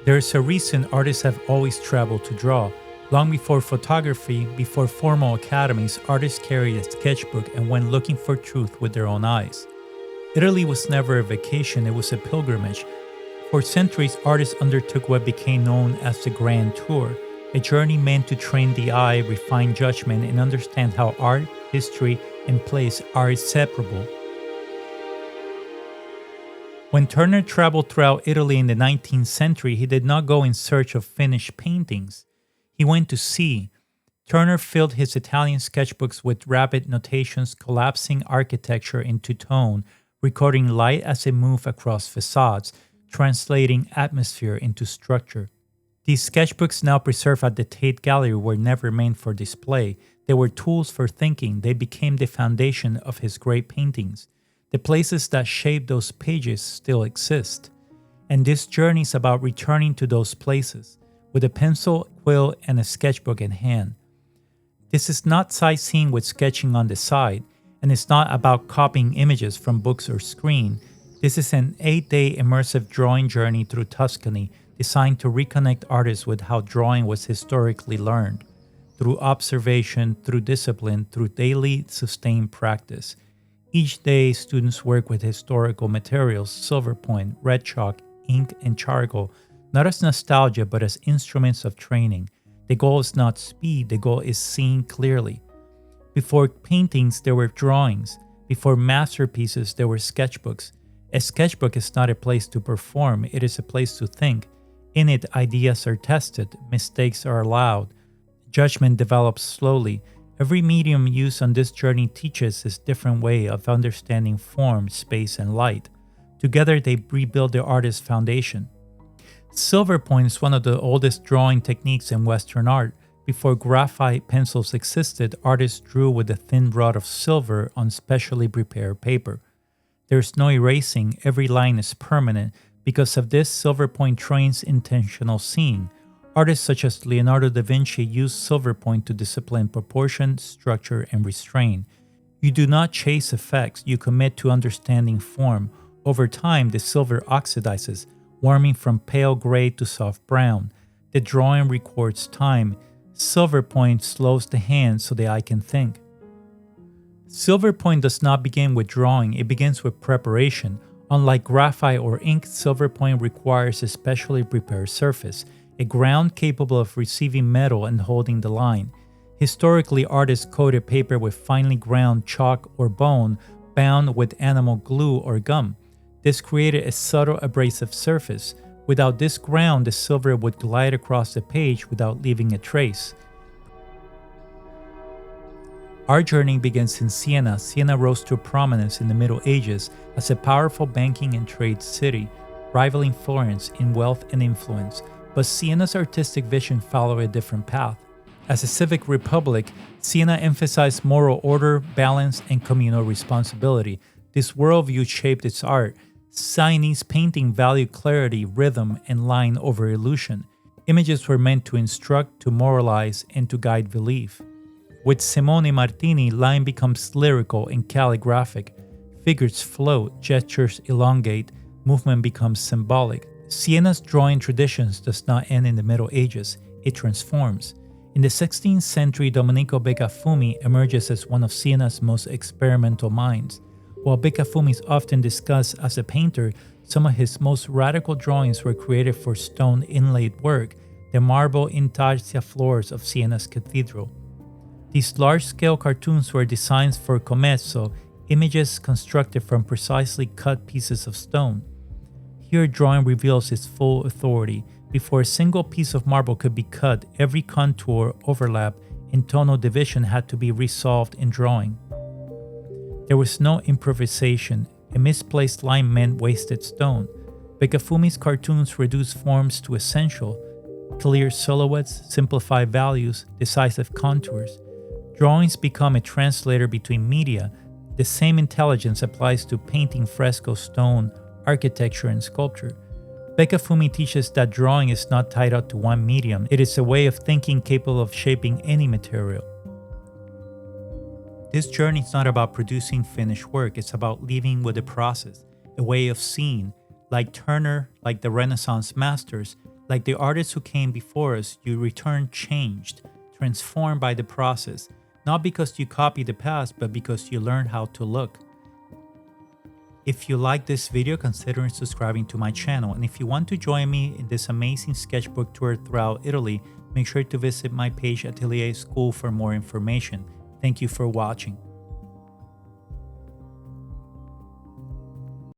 There's a reason artists have always traveled to draw. Long before photography, before formal academies, artists carried a sketchbook and went looking for truth with their own eyes. Italy was never a vacation, it was a pilgrimage. For centuries, artists undertook what became known as the Grand Tour, a journey meant to train the eye, refine judgment, and understand how art, history, and place are inseparable. When Turner traveled throughout Italy in the 19th century, he did not go in search of finished paintings. He went to see. Turner filled his Italian sketchbooks with rapid notations, collapsing architecture into tone, recording light as it moved across facades, translating atmosphere into structure. These sketchbooks, now preserved at the Tate Gallery, were never meant for display. They were tools for thinking. They became the foundation of his great paintings. The places that shaped those pages still exist. And this journey is about returning to those places, with a pencil, quill, and a sketchbook in hand. This is not sightseeing with sketching on the side, and it's not about copying images from books or screen. This is an 8-day immersive drawing journey through Tuscany, designed to reconnect artists with how drawing was historically learned, through observation, through discipline, through daily sustained practice. Each day, students work with historical materials, silverpoint, red chalk, ink, and charcoal, not as nostalgia, but as instruments of training. The goal is not speed, the goal is seeing clearly. Before paintings, there were drawings. Before masterpieces, there were sketchbooks. A sketchbook is not a place to perform, it is a place to think. In it, ideas are tested, mistakes are allowed, judgment develops slowly. Every medium used on this journey teaches this different way of understanding form, space, and light. Together, they rebuild the artist's foundation. Silverpoint is one of the oldest drawing techniques in Western art. Before graphite pencils existed, artists drew with a thin rod of silver on specially prepared paper. There's no erasing, every line is permanent. Because of this, silverpoint trains intentional seeing. Artists such as Leonardo da Vinci used silverpoint to discipline proportion, structure, and restraint. You do not chase effects, you commit to understanding form. Over time, the silver oxidizes, warming from pale gray to soft brown. The drawing records time. Silverpoint slows the hand so the eye can think. Silverpoint does not begin with drawing, it begins with preparation. Unlike graphite or ink, silverpoint requires a specially prepared surface, a ground capable of receiving metal and holding the line. Historically, artists coated paper with finely ground chalk or bone, bound with animal glue or gum. This created a subtle abrasive surface. Without this ground, the silver would glide across the page without leaving a trace. Our journey begins in Siena. Siena rose to prominence in the Middle Ages as a powerful banking and trade city, rivaling Florence in wealth and influence. But Siena's artistic vision followed a different path. As a civic republic, Siena emphasized moral order, balance, and communal responsibility. This worldview shaped its art. Sienese painting valued clarity, rhythm, and line over illusion. Images were meant to instruct, to moralize, and to guide belief. With Simone Martini, line becomes lyrical and calligraphic. Figures float, gestures elongate, movement becomes symbolic. Siena's drawing traditions does not end in the Middle Ages, it transforms. In the 16th century, Domenico Beccafumi emerges as one of Siena's most experimental minds. While Beccafumi is often discussed as a painter, some of his most radical drawings were created for stone inlaid work, the marble intarsia floors of Siena's cathedral. These large-scale cartoons were designs for commezzo, images constructed from precisely cut pieces of stone. Here, drawing reveals its full authority. Before a single piece of marble could be cut, every contour, overlap, and tonal division had to be resolved in drawing. There was no improvisation. A misplaced line meant wasted stone. Beccafumi's cartoons reduced forms to essential, clear silhouettes, simplified values, decisive contours. Drawings become a translator between media. The same intelligence applies to painting, fresco, stone, architecture, and sculpture. Beccafumi teaches that drawing is not tied up to one medium. It is a way of thinking capable of shaping any material. This journey is not about producing finished work, it's about living with the process, a way of seeing. Like Turner, like the Renaissance masters, Like the artists who came before us, you return changed, transformed by the process, not because you copy the past, but because you learn how to look. If you like this video, consider subscribing to my channel. And if you want to join me in this amazing sketchbook tour throughout Italy, make sure to visit my page Atelier School for more information. Thank you for watching.